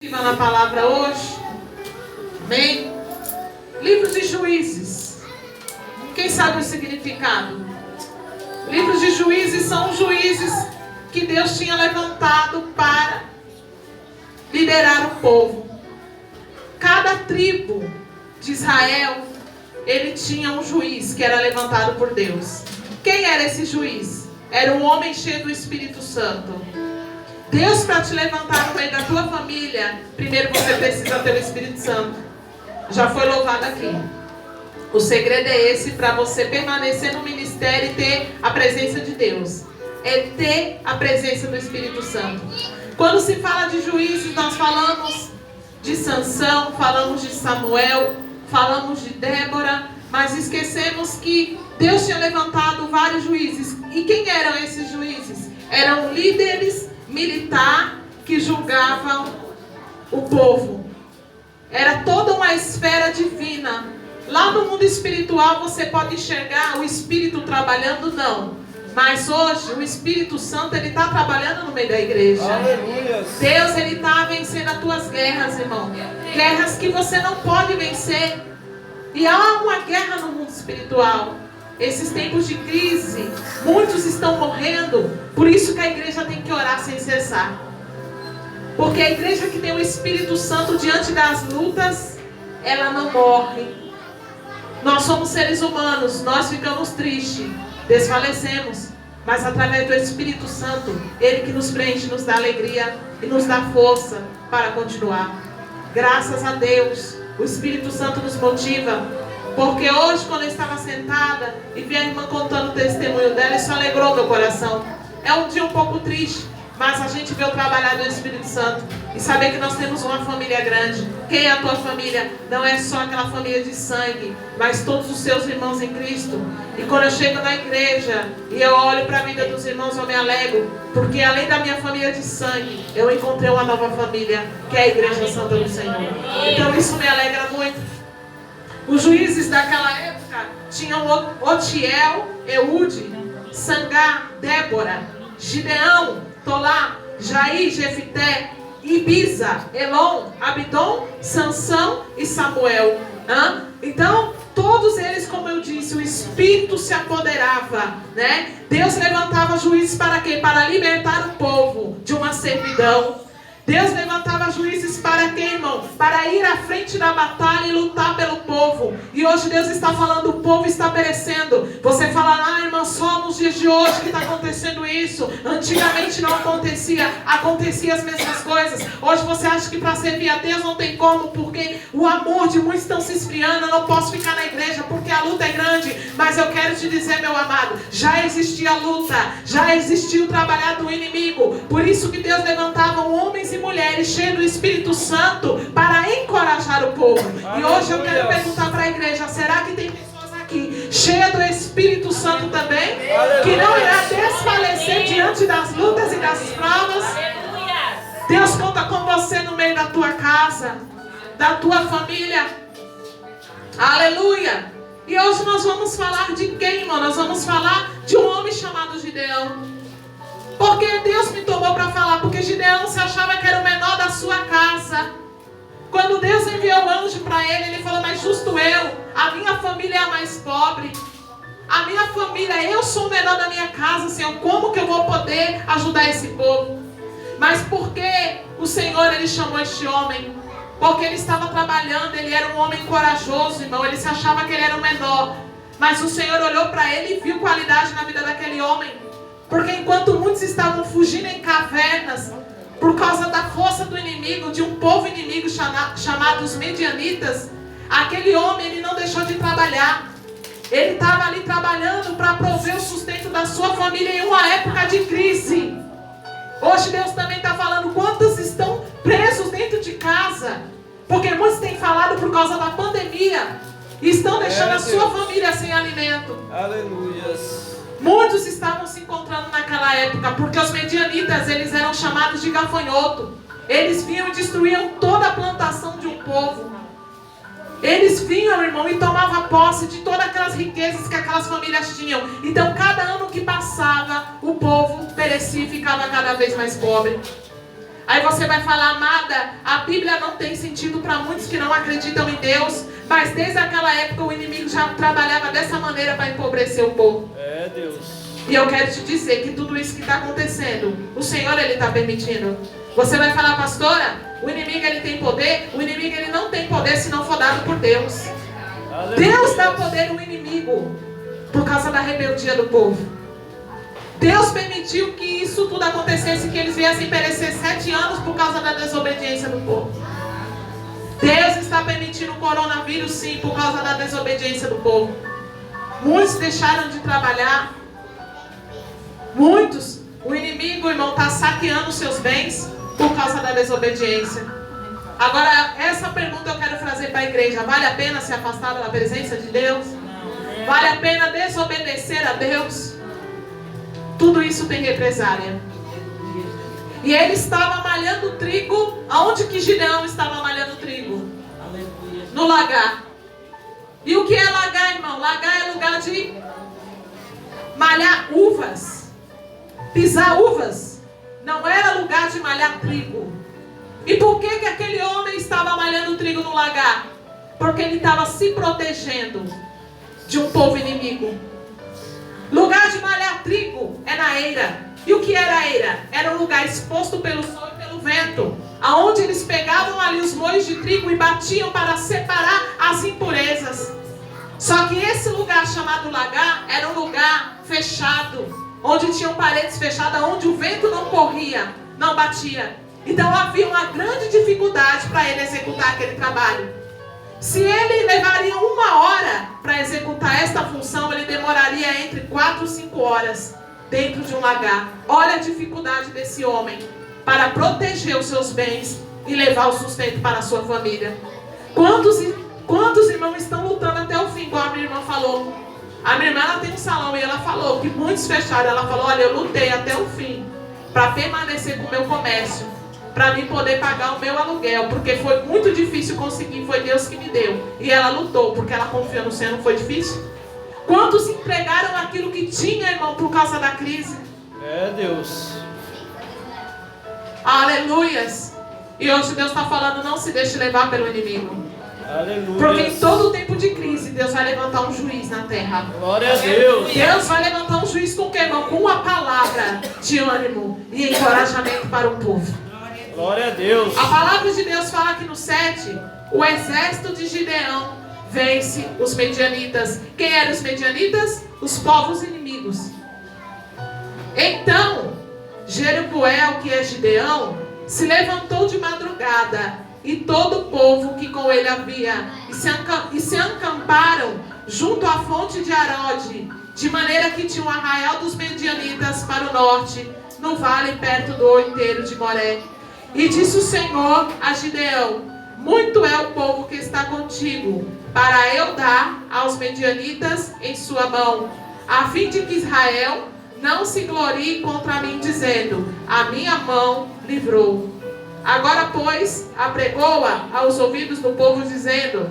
Na palavra hoje, amém? Livro de Juízes. Quem sabe o significado? Livros de Juízes são juízes que Deus tinha levantado para liderar o povo. Cada tribo de Israel, ele tinha um juiz que era levantado por Deus. Quem era esse juiz? Era um homem cheio do Espírito Santo. Deus, para te levantar no meio da tua família, primeiro você precisa ter o Espírito Santo. Já foi louvado aqui. O segredo é esse, para você permanecer no ministério e ter a presença de Deus. É ter a presença do Espírito Santo. Quando se fala de juízes, nós falamos de Sansão, falamos de Samuel, falamos de Débora, mas esquecemos que Deus tinha levantado vários juízes. E quem eram esses juízes? Eram líderes militar que julgavam o povo. Era toda uma esfera divina. Lá no mundo espiritual você pode enxergar o Espírito trabalhando, não. Mas hoje o Espírito Santo, ele está trabalhando no meio da igreja. Aleluia. Deus, ele está vencendo as tuas guerras, irmão. Guerras que você não pode vencer. E há uma guerra no mundo espiritual. Esses tempos de crise, muitos estão morrendo. Por isso que a igreja tem que orar sem cessar. Porque a igreja que tem o Espírito Santo diante das lutas, ela não morre. Nós somos seres humanos, nós ficamos tristes, desfalecemos. Mas através do Espírito Santo, Ele que nos preenche, nos dá alegria e nos dá força para continuar. Graças a Deus, o Espírito Santo nos motiva. Porque hoje, quando eu estava sentada e vi a irmã contando o testemunho dela, isso alegrou meu coração. É um dia um pouco triste, mas a gente vê o trabalhar do Espírito Santo e saber que nós temos uma família grande. Quem é a tua família? Não é só aquela família de sangue, mas todos os seus irmãos em Cristo. E quando eu chego na igreja e eu olho para a vida dos irmãos, eu me alegro, porque além da minha família de sangue, eu encontrei uma nova família, que é a Igreja Santa do Senhor. Então isso me alegra muito. Os juízes daquela época tinham Otiel, Eude, Sangá, Débora, Gideão, Tolá, Jair, Jefité, Ibiza, Elon, Abidom, Sansão e Samuel. Então, todos eles, como eu disse, o Espírito se apoderava, né? Deus levantava juízes para quê? Para libertar o povo de uma servidão. Deus levantava juízes para quê, irmão? Para ir à frente da batalha e lutar pelo povo. E hoje Deus está falando, o povo está perecendo. Você fala, irmão, só nos dias de hoje que está acontecendo isso. Antigamente não acontecia. Acontecia as mesmas coisas. Hoje você acha que para servir a Deus não tem como, porque o amor de muitos estão se esfriando. Eu não posso ficar na igreja porque a luta é grande. Mas eu quero te dizer, meu amado, já existia a luta. Já existia o trabalhar do inimigo. Por isso que Deus levantava homens e mulheres cheios do Espírito Santo para encorajar o povo. Aleluia. E hoje eu quero perguntar para a igreja, será que tem pessoas aqui cheias do Espírito Santo também? Aleluia. Que não irá desfalecer diante das lutas e das provas? Aleluia. Deus conta com você no meio da tua casa, da tua família. Aleluia. E hoje nós vamos falar de quem, irmão? Nós vamos falar de um homem chamado Gideão. Porque Deus me tomou para falar, porque Gideão se achava que era o menor da sua casa. Quando Deus enviou o anjo para ele, ele falou, mas justo eu, a minha família é a mais pobre. A minha família, eu sou o menor da minha casa, Senhor, como que eu vou poder ajudar esse povo? Mas por que o Senhor, ele chamou este homem? Porque ele estava trabalhando, ele era um homem corajoso, irmão, ele se achava que ele era o menor. Mas o Senhor olhou para ele e viu qualidade na vida daquele homem. Porque enquanto muitos estavam fugindo em cavernas, por causa da força do inimigo, de um povo inimigo chamado os Medianitas, aquele homem, ele não deixou de trabalhar. Ele estava ali trabalhando para prover o sustento da sua família em uma época de crise. Hoje Deus também está falando, quantos estão presos dentro de casa? Porque muitos têm falado por causa da pandemia, e estão deixando a sua família sem alimento. Aleluia. Muitos estavam se encontrando naquela época, porque os medianitas, eles eram chamados de gafanhoto. Eles vinham e destruíam toda a plantação de um povo. Eles vinham, irmão, e tomavam posse de todas aquelas riquezas que aquelas famílias tinham. Então, cada ano que passava, o povo perecia e ficava cada vez mais pobre. Aí você vai falar, amada, a Bíblia não tem sentido para muitos que não acreditam em Deus, mas desde aquela época o inimigo já trabalhava dessa maneira para empobrecer o povo. É, Deus. E eu quero te dizer que tudo isso que está acontecendo, o Senhor, Ele está permitindo. Você vai falar, pastora, o inimigo ele tem poder? O inimigo ele não tem poder se não for dado por Deus. Aleluia. Deus dá poder ao inimigo por causa da rebeldia do povo. Deus permitiu que isso tudo acontecesse, que eles viessem perecer 7 anos por causa da desobediência do povo. Deus está permitindo o coronavírus sim, por causa da desobediência do povo. Muitos deixaram de trabalhar. Muitos, o inimigo, irmão, está saqueando os seus bens por causa da desobediência. Agora, essa pergunta eu quero trazer para a igreja. Vale a pena se afastar da presença de Deus? Vale a pena desobedecer a Deus? Tudo isso tem represália. E ele estava malhando trigo. Aonde que Gideão estava malhando trigo? No lagar. E o que é lagar, irmão? Lagar é lugar de malhar uvas. Pisar uvas. Não era lugar de malhar trigo. E por que aquele homem estava malhando trigo no lagar? Porque ele estava se protegendo de um povo inimigo. Lugar de malhar trigo é na eira. E o que era a eira? Era um lugar exposto pelo sol e pelo vento, aonde eles pegavam ali os moinhos de trigo e batiam para separar as impurezas. Só que esse lugar chamado lagar era um lugar fechado, onde tinham paredes fechadas, onde o vento não corria, não batia. Então havia uma grande dificuldade para ele executar aquele trabalho. Se ele levaria 1 hora para executar esta função, ele demoraria entre 4 e 5 horas dentro de um lagar. Olha a dificuldade desse homem para proteger os seus bens e levar o sustento para a sua família. Quantos irmãos estão lutando até o fim, igual a minha irmã falou? A minha irmã ela tem um salão e ela falou que muitos fecharam. Ela falou, olha, eu lutei até o fim para permanecer com o meu comércio, para mim poder pagar o meu aluguel, porque foi muito difícil conseguir, foi Deus que me deu. E ela lutou, porque ela confiou no Senhor, não foi difícil? Quantos entregaram aquilo que tinha, irmão, por causa da crise? É, Deus. Aleluias. E hoje Deus está falando, não se deixe levar pelo inimigo. Aleluia. Porque em todo tempo de crise, Deus vai levantar um juiz na terra. Glória a Deus. Deus vai levantar um juiz com o que, irmão? Com uma palavra de ânimo e encorajamento para o povo. Glória a Deus. A palavra de Deus fala que no 7, o exército de Gideão vence os medianitas. Quem eram os medianitas? Os povos inimigos. Então, Jerubuel, que é Gideão, se levantou de madrugada, e todo o povo que com ele havia, e se acamparam junto à fonte de Arode, de maneira que tinha um arraial dos medianitas para o norte, no vale perto do outeiro de Moré. E disse o Senhor a Gideão, muito é o povo que está contigo, para eu dar aos medianitas em sua mão, a fim de que Israel não se glorie contra mim, dizendo, a minha mão livrou. Agora, pois, apregoa aos ouvidos do povo, dizendo,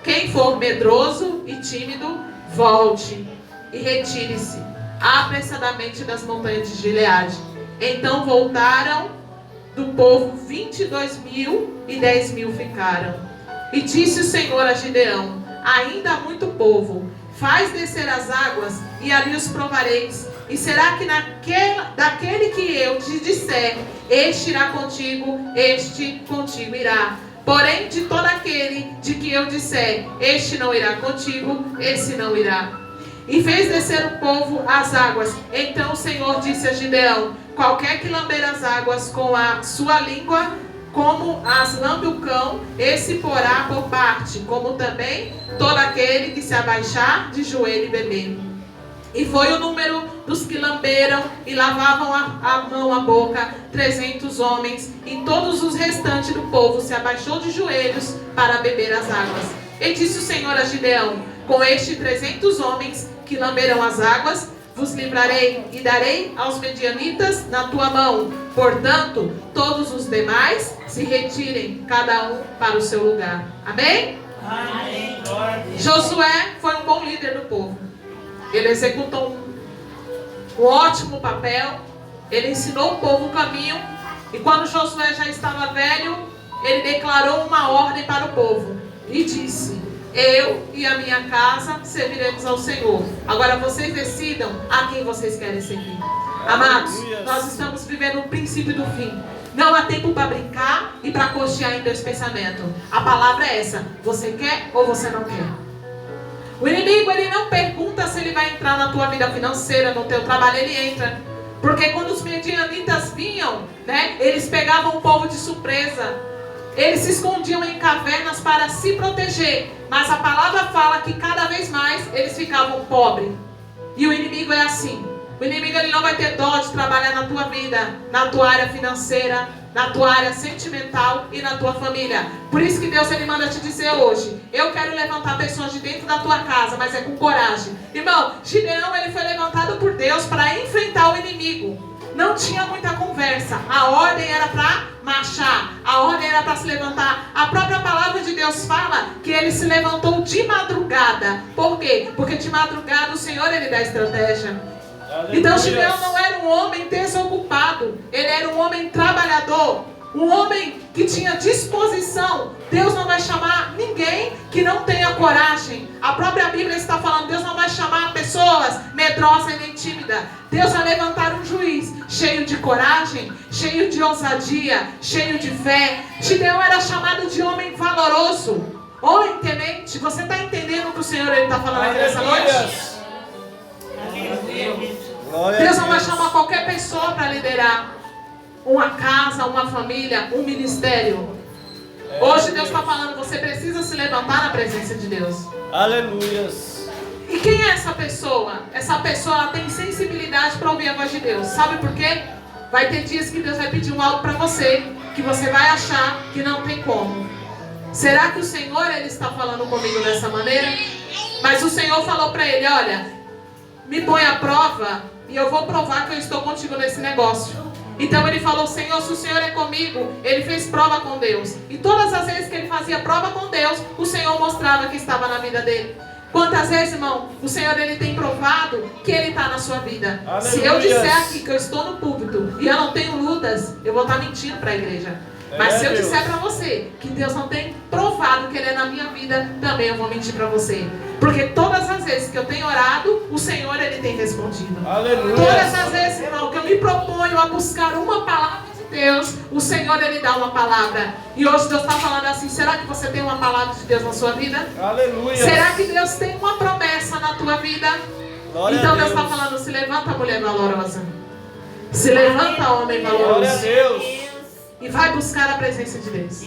quem for medroso e tímido, volte e retire-se apressadamente das montanhas de Gileade. Então voltaram do povo 22.000 e 10.000 ficaram. E disse o Senhor a Gideão, ainda há muito povo, faz descer as águas e ali os provareis. E será que daquele que eu te disser, este irá contigo, este contigo irá. Porém, de todo aquele de que eu disser, este não irá contigo, esse não irá. E fez descer o povo as águas. Então o Senhor disse a Gideão, qualquer que lamber as águas com a sua língua, como as lambe o cão, esse porá por parte, como também todo aquele que se abaixar de joelho e beber. E foi o número dos que lamberam e lavavam a mão à boca, 300 homens, e todos os restantes do povo se abaixou de joelhos para beber as águas. E disse o Senhor a Gideão, com estes 300 homens que lamberam as águas, vos livrarei e darei aos medianitas na tua mão. Portanto, todos os demais se retirem, cada um para o seu lugar. Amém? Amém. Josué foi um bom líder do povo. Ele executou um ótimo papel. Ele ensinou o povo o caminho. E quando Josué já estava velho, ele declarou uma ordem para o povo e disse: eu e a minha casa serviremos ao Senhor. Agora vocês decidam a quem vocês querem servir. Amados, nós estamos vivendo o princípio do fim. Não há tempo para brincar e para cochear em Deus pensamento. A palavra é essa: você quer ou você não quer? O inimigo, ele não pergunta se ele vai entrar na tua vida financeira, no teu trabalho. Ele entra. Porque quando os medianitas vinham, né, eles pegavam o povo de surpresa. Eles se escondiam em cavernas para se proteger. Mas a palavra fala que cada vez mais eles ficavam pobres. E o inimigo é assim. O inimigo, ele não vai ter dó de trabalhar na tua vida, na tua área financeira, na tua área sentimental e na tua família. Por isso que Deus, ele manda te dizer hoje: eu quero levantar pessoas de dentro da tua casa, mas é com coragem. Irmão, Gideão, ele foi levantado por Deus para enfrentar o inimigo. Não tinha muita conversa. A ordem era para marchar. A ordem era para se levantar. A própria palavra de Deus fala que ele se levantou de madrugada. Por quê? Porque de madrugada o Senhor, ele dá estratégia. Então Gideão não era um homem desocupado. Ele era um homem trabalhador. Um homem que tinha disposição. Deus não vai chamar ninguém que não tenha coragem. A própria Bíblia está falando: Deus não vai chamar pessoas medrosas e nem tímidas. Deus vai levantar um juiz cheio de coragem, cheio de ousadia, cheio de fé. Gideão era chamado de homem valoroso, homem temente. Você está entendendo o que o Senhor está falando aqui nessa noite? Deus não vai chamar qualquer pessoa para liderar uma casa, uma família, um ministério. Hoje Deus está falando: você precisa se levantar na presença de Deus. Aleluias. E quem é essa pessoa? Essa pessoa, ela tem sensibilidade para ouvir a voz de Deus. Sabe por quê? Vai ter dias que Deus vai pedir algo para você, que você vai achar que não tem como. Será que o Senhor, ele está falando comigo dessa maneira? Mas o Senhor falou para ele: olha, me põe à prova e eu vou provar que eu estou contigo nesse negócio. Então ele falou: Senhor, se o Senhor é comigo. Ele fez prova com Deus. E todas as vezes que ele fazia prova com Deus, o Senhor mostrava que estava na vida dele. Quantas vezes, irmão, o Senhor, ele tem provado que ele está na sua vida. Aleluia. Se eu disser aqui que eu estou no púlpito e eu não tenho lutas, eu vou estar mentindo para a igreja. Mas se eu disser para você que Deus não tem provado que ele é na minha vida, também eu vou mentir para você. Porque todas as vezes que eu tenho orado, o Senhor, ele tem respondido. Aleluia. Todas as vezes, irmão, que eu me proponho a buscar uma palavra de Deus, o Senhor, ele dá uma palavra. E hoje Deus está falando assim: será que você tem uma palavra de Deus na sua vida? Aleluia. Será que Deus tem uma promessa na tua vida? Glória então a Deus Deus. está falando: se levanta, mulher valorosa. Se levanta, homem Glória a valoroso. Deus. E vai buscar a presença de Deus.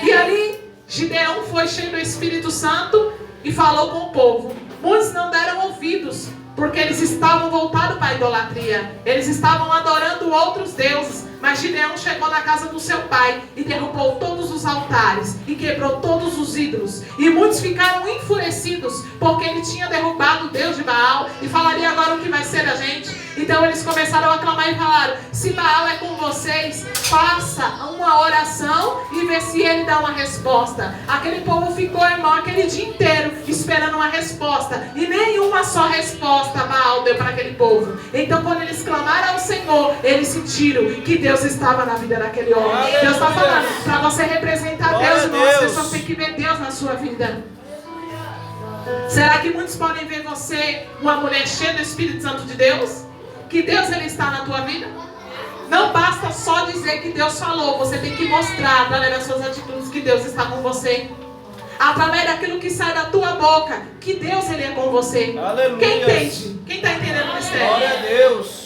E ali, Gideão foi cheio do Espírito Santo e falou com o povo. Muitos não deram ouvidos, porque eles estavam voltados para a idolatria. Eles estavam adorando outros deuses. Mas Gideão chegou na casa do seu pai e derrubou todos os altares e quebrou todos os ídolos. E muitos ficaram enfurecidos, porque ele tinha derrubado o Deus de Baal. E falaria: agora o que vai ser a gente? Então eles começaram a clamar e falaram: se Baal é com vocês, faça uma oração e vê se ele dá uma resposta. Aquele povo ficou, irmão, aquele dia inteiro esperando uma resposta. E nenhuma só resposta Baal deu para aquele povo. Então quando eles clamaram ao Senhor, eles sentiram que Deus estava na vida daquele homem. Aleluia. Deus está falando: para você representar Glória Deus, a irmão, as Deus. pessoas têm que ver Deus na sua vida. Será que muitos podem ver você uma mulher cheia do Espírito Santo de Deus? Que Deus, ele está na tua vida? Não basta só dizer que Deus falou. Você tem que mostrar através das suas atitudes que Deus está com você. Através daquilo que sai da tua boca, que Deus, ele é com você. Aleluia. Quem entende? Quem está entendendo o mistério? Glória a Deus.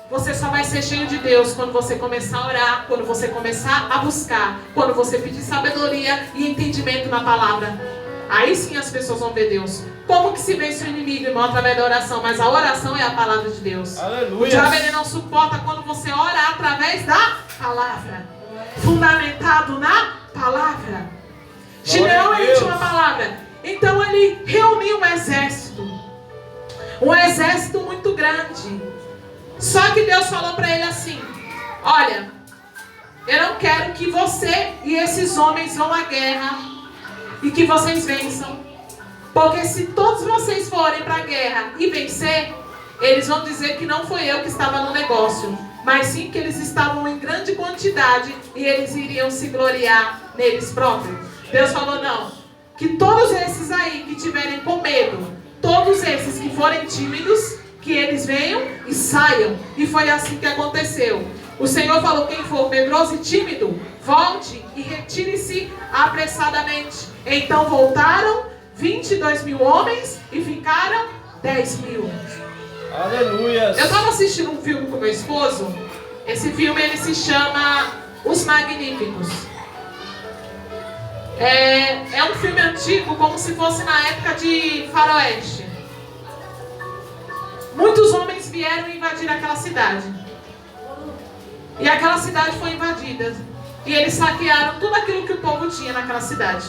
Você só vai ser cheio de Deus quando você começar a orar, quando você começar a buscar, quando você pedir sabedoria e entendimento na palavra. Aí sim as pessoas vão ver Deus. Como que se vence o inimigo, irmão? Através da oração. Mas a oração é a palavra de Deus. Aleluia. O diabo, ele não suporta quando você ora através da palavra. Fundamentado na palavra. Gideão, ele tinha uma palavra. Então ele reuniu um exército. Um exército muito grande. Só que Deus falou para ele assim: olha, eu não quero que você e esses homens vão à guerra e que vocês vençam. Porque se todos vocês forem para a guerra e vencer, eles vão dizer que não foi eu que estava no negócio, mas sim que eles estavam em grande quantidade e eles iriam se gloriar neles próprios. Deus falou, não, que todos esses aí que tiverem com medo, todos esses que forem tímidos, que eles venham e saiam. E foi assim que aconteceu. O Senhor falou, quem for medroso e tímido, volte e retire-se apressadamente. Então voltaram 22 mil homens e ficaram 10 mil. Aleluias. Eu estava assistindo um filme com meu esposo. Esse filme ele se chama Os Magníficos. É um filme antigo, como se fosse na época de Faroeste. Muitos homens vieram invadir aquela cidade. E aquela cidade foi invadida. E eles saquearam tudo aquilo que o povo tinha naquela cidade.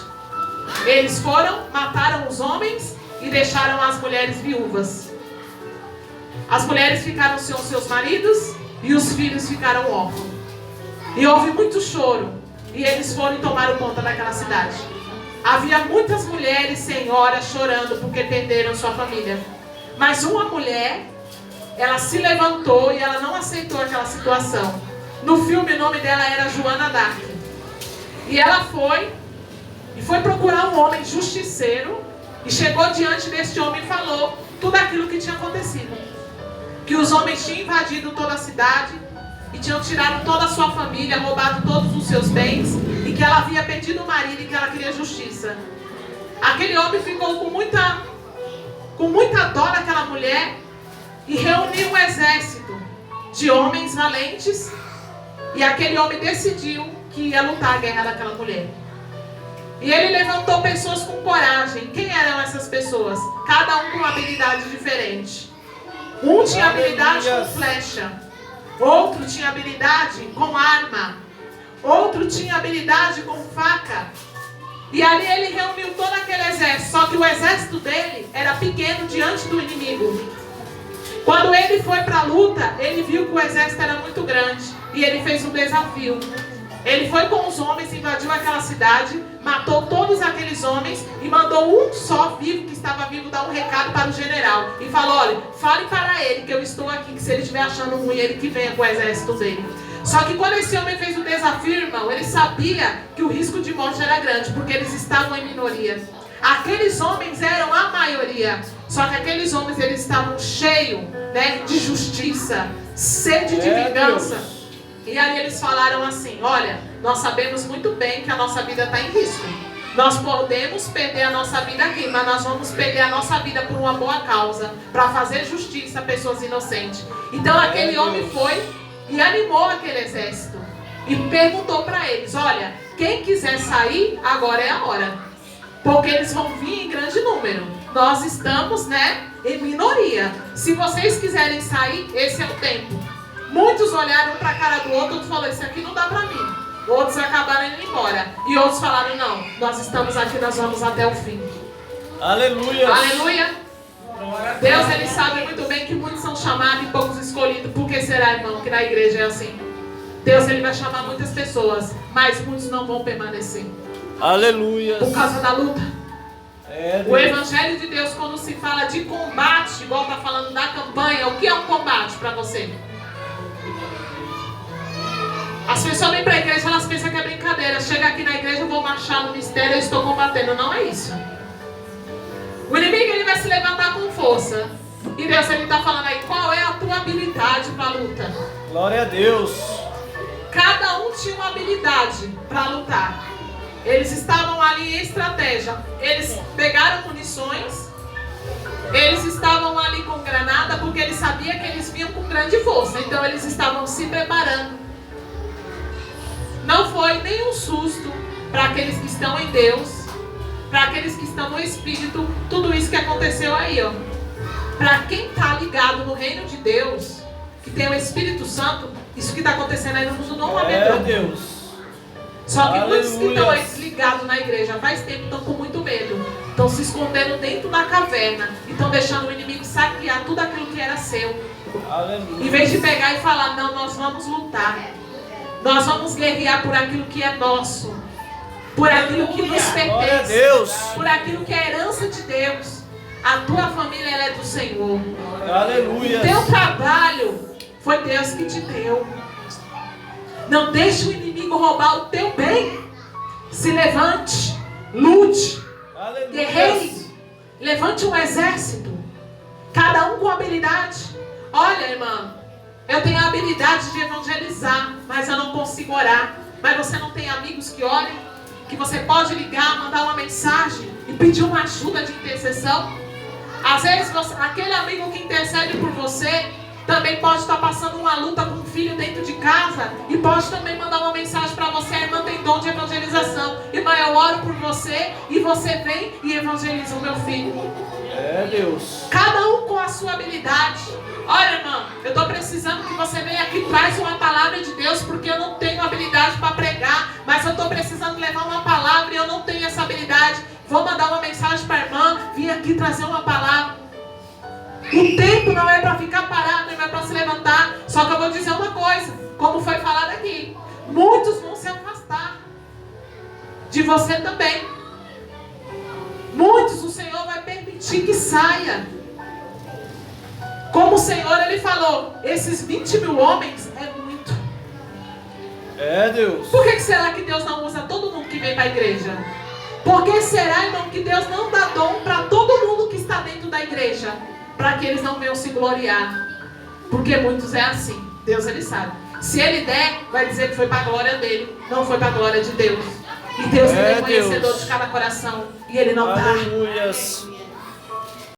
Eles foram, mataram os homens e deixaram as mulheres viúvas. As mulheres ficaram sem os seus maridos e os filhos ficaram órfãos. E houve muito choro. E eles foram e tomaram conta daquela cidade. Havia muitas mulheres, senhoras, chorando porque perderam sua família. Mas uma mulher, ela se levantou e ela não aceitou aquela situação. No filme o nome dela era Joana d'Arc. E ela foi procurar um homem justiceiro. E chegou diante deste homem e falou tudo aquilo que tinha acontecido. Que os homens tinham invadido toda a cidade e tinham tirado toda a sua família, roubado todos os seus bens, e que ela havia perdido o marido e que ela queria justiça. Aquele homem ficou com muita dó daquela mulher e reuniu um exército de homens valentes, e aquele homem decidiu que ia lutar a guerra daquela mulher. E ele levantou pessoas com coragem. Quem eram essas pessoas? Cada um com uma habilidade diferente. Um tinha habilidade com flecha, outro tinha habilidade com arma, outro tinha habilidade com faca. E ali ele reuniu todo aquele exército, só que o exército dele era pequeno diante do inimigo. Quando ele foi para a luta, ele viu que o exército era muito grande e ele fez um desafio. Ele foi com os homens, invadiu aquela cidade, matou todos aqueles homens e mandou um só vivo, que estava vivo, dar um recado para o general. E falou, olha, fale para ele que eu estou aqui, que se ele estiver achando ruim, ele que venha com o exército dele. Só que quando esse homem fez o desafio, irmão, ele sabia que o risco de morte era grande, porque eles estavam em minoria. Aqueles homens eram a maioria, só que aqueles homens eles estavam cheios, né, de justiça, sede de vingança. Deus. E aí eles falaram assim, olha, nós sabemos muito bem que a nossa vida está em risco. Nós podemos perder a nossa vida aqui, mas nós vamos perder a nossa vida por uma boa causa, para fazer justiça a pessoas inocentes. Então aquele homem foi e animou aquele exército e perguntou para eles, olha, quem quiser sair, agora é a hora. Porque eles vão vir em grande número. Nós estamos, né, em minoria. Se vocês quiserem sair, esse é o tempo. Muitos olharam para a cara do outro e falaram, isso aqui não dá para mim. Outros acabaram indo embora. E outros falaram, não, nós estamos aqui, nós vamos até o fim. Aleluia. Aleluia. Deus, ele sabe muito bem que muitos são chamados e poucos escolhidos. Por que será, irmão, que na igreja é assim? Deus, ele vai chamar muitas pessoas, mas muitos não vão permanecer. Aleluia. Por causa da luta. O Deus. evangelho de Deus, quando se fala de combate, igual está falando da campanha, o que é um combate para você? As pessoas vêm para a igreja, elas pensam que é brincadeira. Chega aqui na igreja, eu vou marchar no mistério, eu estou combatendo. Não é isso. O inimigo, ele vai se levantar com força. E Deus, ele está falando aí, qual é a tua habilidade para a luta? Glória a Deus. Cada um tinha uma habilidade para lutar. Eles estavam ali em estratégia. Eles pegaram munições. Eles estavam ali com granada, porque eles sabiam que eles vinham com grande força. Então eles estavam se preparando. Não foi nenhum susto para aqueles que estão em Deus, para aqueles que estão no Espírito, tudo isso que aconteceu aí, ó. Para quem está ligado no reino de Deus, que tem o Espírito Santo, isso que está acontecendo aí não amedronta. Deus. Só que muitos que estão aí Aleluia. desligados na igreja faz tempo, estão com muito medo. Estão se escondendo dentro da caverna e estão deixando o inimigo saquear tudo aquilo que era seu. Aleluia. Em vez de pegar e falar, não, nós vamos lutar. Nós vamos guerrear por aquilo que é nosso. Por aquilo que nos Glória a pertence. Deus. Por aquilo que é herança de Deus. A tua família, ela é do Senhor. Aleluia. O teu trabalho Foi Deus que te deu. Não deixe o inimigo roubar o teu bem. Se levante, lute, Aleluia. guerreie, levante um exército, cada um com habilidade. Olha, irmã, eu tenho a habilidade de evangelizar, mas eu não consigo orar. Mas você não tem amigos que orem? Que você pode ligar, mandar uma mensagem e pedir uma ajuda de intercessão? Às vezes aquele amigo que intercede por você também pode estar passando uma luta com um filho dentro de casa e pode também mandar uma mensagem para você. A irmã tem dom de evangelização. Irmã, eu oro por você e você vem e evangeliza o meu filho. É, Deus. Cada um com a sua habilidade. Olha, irmã, eu estou precisando que você venha aqui e traz uma palavra de Deus, porque eu não tenho habilidade para pregar, mas eu estou precisando levar uma palavra e eu não tenho essa habilidade. Vou mandar uma mensagem para a irmã, vim aqui trazer uma palavra. O tempo não é para ficar parado, não é para se levantar. Só que eu vou dizer uma coisa, como foi falado aqui, muitos vão se afastar de você também. Muitos o Senhor vai permitir que saia. Como o Senhor, Ele falou, esses 20 mil homens é muito. É, Deus. Por que será que Deus não usa todo mundo que vem para a igreja? Por que será, irmão, que Deus não dá dom para todo mundo que está dentro da igreja? Para que eles não venham se gloriar. Porque muitos é assim. Deus, Ele sabe. Se Ele der, vai dizer que foi para a glória dele. Não foi para a glória de Deus. E Deus é conhecedor de cada coração. E Ele não dá. Aleluias.